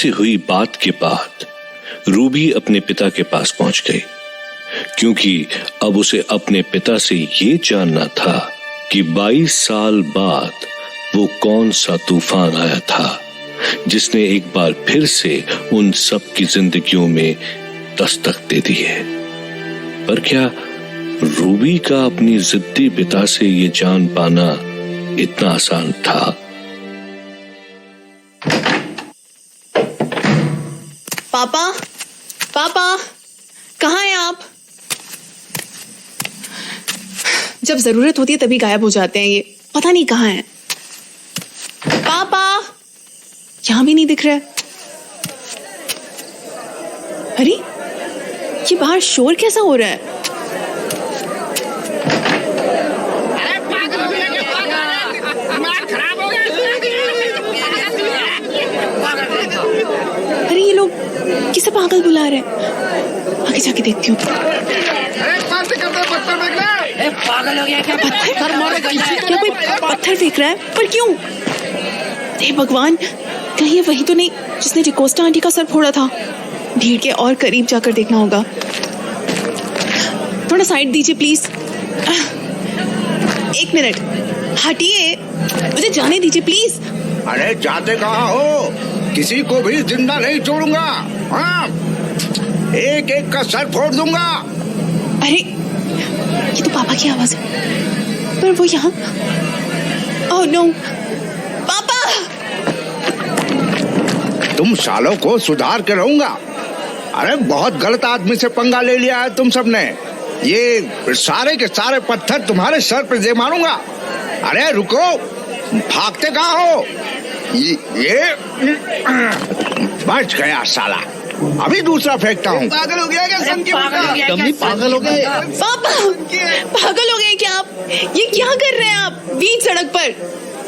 से हुई बात के बाद रूबी अपने पिता के पास पहुंच गई, क्योंकि अब उसे अपने पिता से ये जानना था कि 22 साल बाद वो कौन सा तूफान आया था जिसने एक बार फिर से उन सब की जिंदगियों में दस्तक दे दी है। पर क्या रूबी का अपनी जिद्दी पिता से ये जान पाना इतना आसान था? पापा, पापा, कहाँ हैं आप? जब जरूरत होती है तभी गायब हो जाते हैं ये, पता नहीं कहाँ हैं। पापा, यहां भी नहीं दिख रहा है। अरे, ये बाहर शोर कैसा हो रहा है? अरे ये लोग किसे पागल बुला रहे हैं? आगे जाके देखती हूँ। पागल हो गया क्या? क्या कोई पत्थर फेंक रहा है? पर क्यों? हे भगवान, कहीं ये वही तो नहीं जिसने डिकोस्टा आंटी का सर फोड़ा था? भीड़ के और करीब जाकर देखना होगा। थोड़ा साइड दीजिए प्लीज। 1 मिनट, हटिए, मुझे जाने दीजिए प्लीज। अरे जाते कहाँ हो? किसी को भी जिंदा नहीं छोड़ूंगा। हाँ, एक एक का सर फोड़ दूंगा। अरे ये तो पापा की आवाज है, पर वो यहाँ। ओह नो, पापा! तुम सालों को सुधार के रहूंगा। अरे बहुत गलत आदमी से पंगा ले लिया है तुम सबने। ये सारे के सारे पत्थर तुम्हारे सर पे दे मारूंगा। अरे रुको, भागते कहाँ हो? ये बच गया साला। अभी दूसरा फेंकता हूँ। पागल हो गया क्या? पागल हो गए? पापा, पागल हो गए क्या आप? ये क्या कर रहे हैं आप बीच सड़क पर?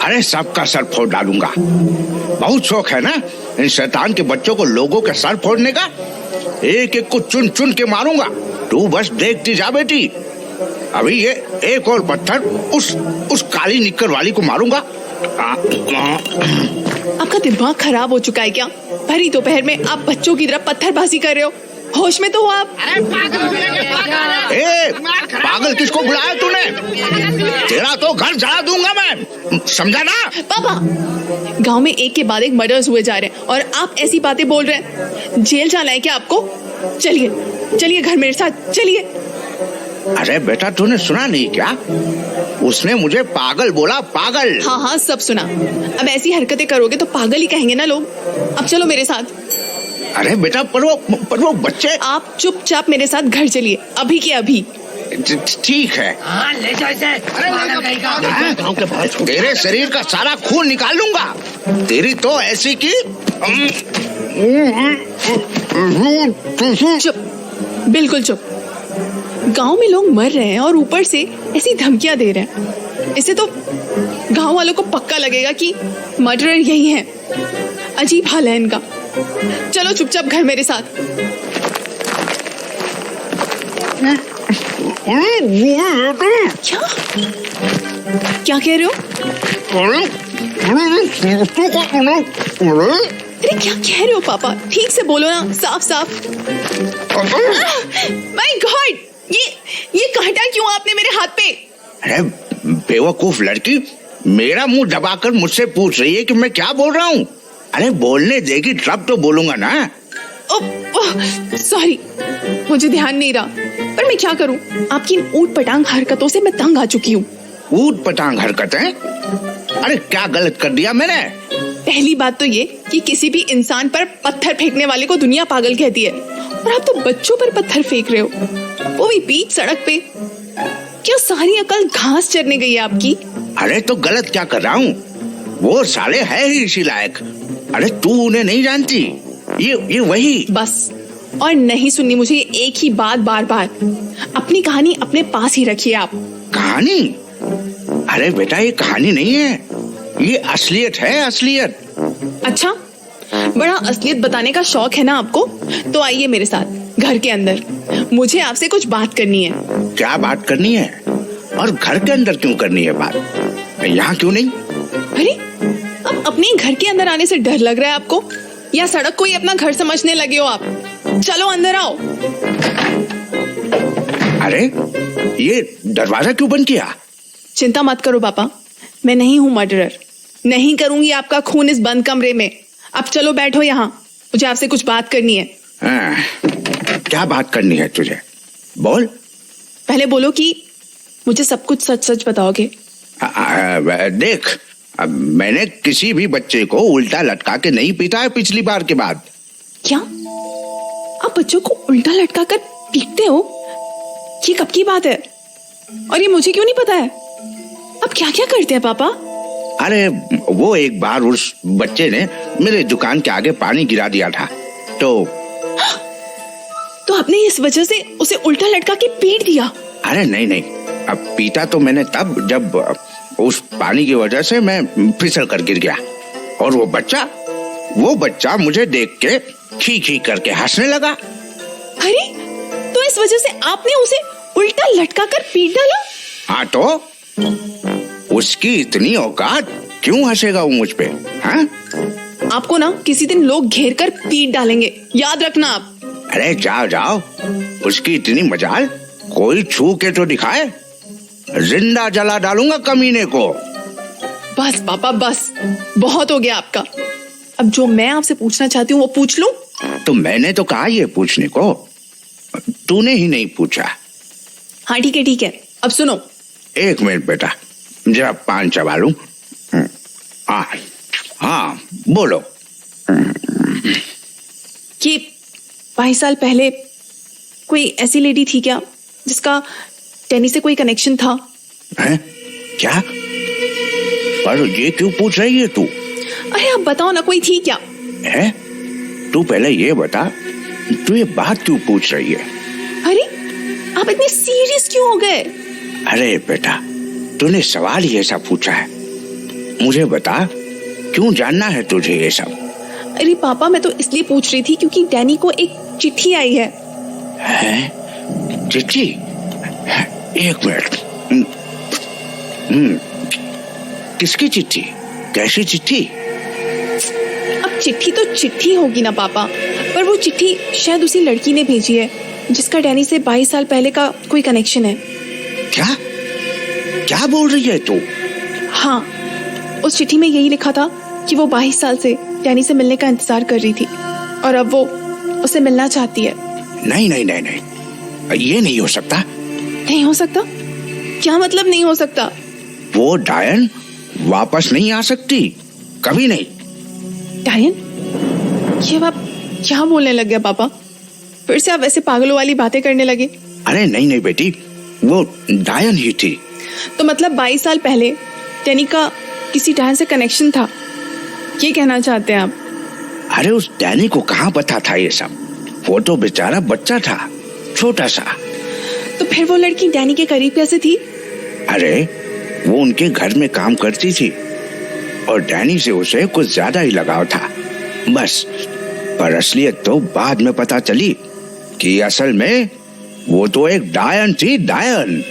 अरे सबका सर फोड़ डालूंगा। बहुत शौक है ना इन शैतान के बच्चों को लोगों के सर फोड़ने का। एक एक को चुन चुन के मारूंगा। तू बस देखती जा बेटी। अभी ये एक और पत्थर उस काली निक्कर वाली को मारूंगा। आपका दिमाग खराब हो चुका है क्या? भरी दोपहर में आप बच्चों की तरह पत्थरबाजी कर रहे हो। होश में तो हो आप? अरे पागल हो गया क्या? पागल किसको बुलाया तूने? तेरा तो घर जला दूंगा मैं, समझा ना? पापा, गांव में एक के बाद एक मर्डर्स हुए जा रहे हैं और आप ऐसी बातें बोल रहे हैं। जेल जाना है क्या आपको? चलिए चलिए घर मेरे साथ चलिए। अरे बेटा, तूने सुना नहीं क्या? उसने मुझे पागल बोला, पागल। हाँ हाँ, सब सुना। अब ऐसी हरकतें करोगे तो पागल ही कहेंगे ना लोग। अब चलो मेरे साथ। अरे बेटा, पर वो बच्चे। आप चुपचाप मेरे साथ घर चलिए, अभी के अभी। ठीक है। हाँ, ले जाओ इसे। तेरे शरीर का सारा खून निकाल लूंगा। तेरी तो ऐसी की। चुप, बिल्कुल चुप। गांव में लोग मर रहे हैं और ऊपर से ऐसी धमकियां दे रहे हैं। इससे तो गांव वालों को पक्का लगेगा कि मर्डरर यही है। अजीब हाल है इनका। चलो चुपचाप घर मेरे साथ। क्या कह रहे हो? अरे क्या कह रहे हो पापा? ठीक से बोलो ना, साफ साफ। माय गॉड, ये कांटा क्यों आपने मेरे हाथ पे? अरे बेवकूफ लड़की, मेरा मुंह दबाकर मुझसे पूछ रही है कि मैं क्या बोल रहा हूँ। अरे बोलने देगी तब तो बोलूंगा ना। सॉरी, मुझे ध्यान नहीं रहा। पर मैं क्या करूं? आपकी इन ऊट पटांग हरकतों से मैं तंग आ चुकी हूँ। ऊट पटांग हरकतें? अरे क्या गलत कर दिया मैंने? पहली बात तो ये कि किसी भी इंसान पर पत्थर फेंकने वाले को दुनिया पागल कहती है, और आप तो बच्चों पर पत्थर फेंक रहे हो, वो भी बीच सड़क पे। क्या सारी अकल घास चरने गई है आपकी? अरे तो गलत क्या कर रहा हूँ? वो साले है ही इसी लायक। अरे तू उन्हें नहीं जानती। ये वही। बस, और नहीं सुननी मुझे एक ही बात बार बार। अपनी कहानी अपने पास ही रखिए आप। कहानी? अरे बेटा, ये कहानी नहीं है, ये असलियत है, असलियत। अच्छा, बड़ा असलियत बताने का शौक है ना आपको? तो आइए मेरे साथ घर के अंदर। मुझे आपसे कुछ बात करनी है। क्या बात करनी है? और घर के अंदर क्यों करनी है बात? यहाँ क्यों नहीं? अरे, अब अपने घर के अंदर आने से डर लग रहा है आपको? या सड़क को ही अपना घर समझने लगे हो आप? चलो अंदर आओ। अरे ये दरवाजा क्यों बंद किया? चिंता मत करो पापा, मैं नहीं हूं मर्डरर। नहीं करूंगी आपका खून इस बंद कमरे में। अब चलो बैठो यहाँ, मुझे आपसे कुछ बात करनी है। क्या बात करनी है तुझे? बोल। पहले बोलो कि मुझे सब कुछ सच सच बताओगे। देख, अब मैंने किसी भी बच्चे को उल्टा लटका के नहीं पीटा है पिछली बार के बाद। क्या आप बच्चों को उल्टा लटका कर पीटते हो? ये कब की बात है? और ये मुझे क्यों नहीं पता है? आप क्या क्या करते हैं पापा? अरे वो एक बार उस बच्चे ने मेरे दुकान के आगे पानी गिरा दिया था, तो आपने इस वजह से उसे उल्टा लटका के पीट दिया? अरे नहीं नहीं, अब पीटा तो मैंने तब जब उस पानी की वजह से मैं फिसल कर गिर गया, और वो बच्चा मुझे देख के खी खी करके हंसने लगा। अरे तो इस वजह से आपने उसे उल्टा लटका कर पीट डाला? हाँ तो उसकी इतनी औकात, क्यों हंसेगा वो मुझ पे? हाँ? आपको ना किसी दिन लोग घेर कर पीट डालेंगे, याद रखना आप। अरे जाओ जाओ, उसकी इतनी मजाल, कोई छू के तो दिखाए, जिंदा जला डालूंगा कमीने को। बस पापा बस, बहुत हो गया आपका। अब जो मैं आपसे पूछना चाहती हूँ वो पूछ लूं? तो मैंने तो कहा ये पूछने को, तूने ही नहीं पूछा। हाँ ठीक है, अब सुनो। एक मिनट बेटा, जरा पान चबा लूं। हाँ बोलो। कि 22 साल पहले कोई ऐसी लेडी थी क्या जिसका डैनी से कोई कनेक्शन था? हैं? क्या? पर ये क्यों पूछ रही है तू? अरे आप बताओ ना, कोई थी क्या? है? तू पहले ये बता, तू ये बात क्यों पूछ रही है? अरे आप इतने सीरियस क्यों हो गए? अरे बेटा, तूने सवाल ही ऐसा पूछा है, मुझे बता क्यों जानना है तुझे ये सब? अरे पापा, मैं तो इसलिए पूछ रही थी क्योंकि डैनी को एक चिट्ठी आई है। हैं? चिट्ठी? एक मिनट। किसकी चिट्ठी? कैसी चिट्ठी? अब चिट्ठी तो चिट्ठी होगी ना पापा, पर वो चिट्ठी शायद उसी लड़की ने भेजी है जिसका डैनी से 22 साल पहले का कोई कनेक्शन है। क्या? क्या बोल रही है तू? हाँ, उस चिट्ठी में यही लिखा था कि वो 22 साल से डैनी से मिलने का इंतजार कर रही थी और अब वो उससे मिलना चाहती है। नहीं नहीं नहीं नहीं, ये नहीं हो सकता। नहीं हो सकता? क्या मतलब नहीं हो सकता? वो डायन वापस नहीं आ सकती, कभी नहीं। डायन? ये आप क्या बोलने लग गया पापा? फिर से आप ऐसे पागलों वाली बातें करने लगे। अरे नहीं नहीं बेटी, वो डायन ही थी। तो मतलब 22 साल पहले डैनी का किसी डायन से कनेक्शन था, ये कहना चाहते हैं आप? अरे उस डैनी को कहाँ पता था ये सब? वो तो बेचारा बच्चा था, छोटा सा। तो फिर वो लड़की डैनी के करीब कैसे थी? अरे वो उनके घर में काम करती थी और डैनी से उसे कुछ ज्यादा ही लगाव था, बस। पर असलियत तो बाद में पता चली कि असल में वो तो एक डायन थी, डायन।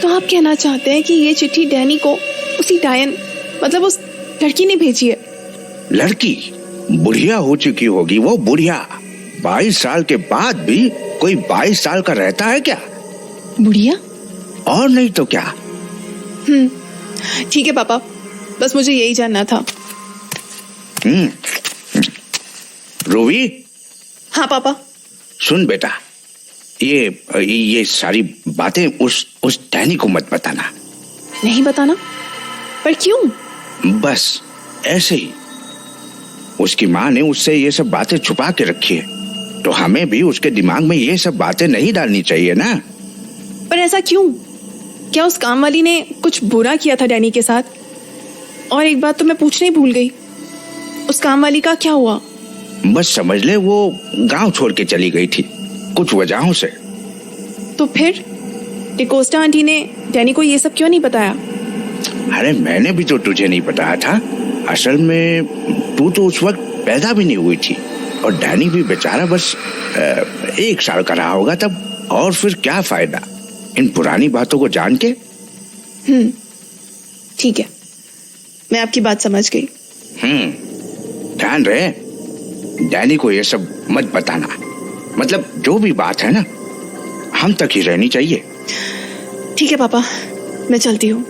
तो आप कहना चाहते हैं कि ये चिट्ठी डैनी को उसी डायन, मतलब उस लड़की ने भेजी है? लड़की बुढ़िया हो चुकी होगी वो, बुढ़िया। 22 साल के बाद भी कोई 22 साल का रहता है क्या? बुढ़िया? और नहीं तो क्या। ठीक है पापा, बस मुझे यही जानना था। रूबी। हाँ पापा। सुन बेटा, ये सारी बातें उस डैनी को मत बताना। नहीं बताना? पर क्यों? बस ऐसे ही। उसकी माँ ने उससे ये सब बातें छुपा के रखी है, तो हमें भी उसके दिमाग में ये सब बातें नहीं डालनी चाहिए ना। पर ऐसा क्यों? क्या उस काम वाली ने कुछ बुरा किया था डैनी के साथ? और एक बात तो मैं पूछने ही भूल गई, उस काम वाली का क्या हुआ? बस समझ ले वो गांव छोड़ के चली गई थी कुछ वजहों से। तो फिर डिकोस्टा आंटी ने डैनी को ये सब क्यों नहीं बताया? अरे मैंने भी तो तुझे नहीं बताया था। असल में तू तो उस वक्त पैदा भी नहीं हुई थी और डैनी भी बेचारा बस 1 साल का रहा होगा तब। और फिर क्या फायदा इन पुरानी बातों को जान के। ठीक है, मैं आपकी बात समझ गई। ध्यान रहे, डैनी को ये सब मत बताना। मतलब जो भी बात है ना, हम तक ही रहनी चाहिए। ठीक है पापा, मैं चलती हूँ।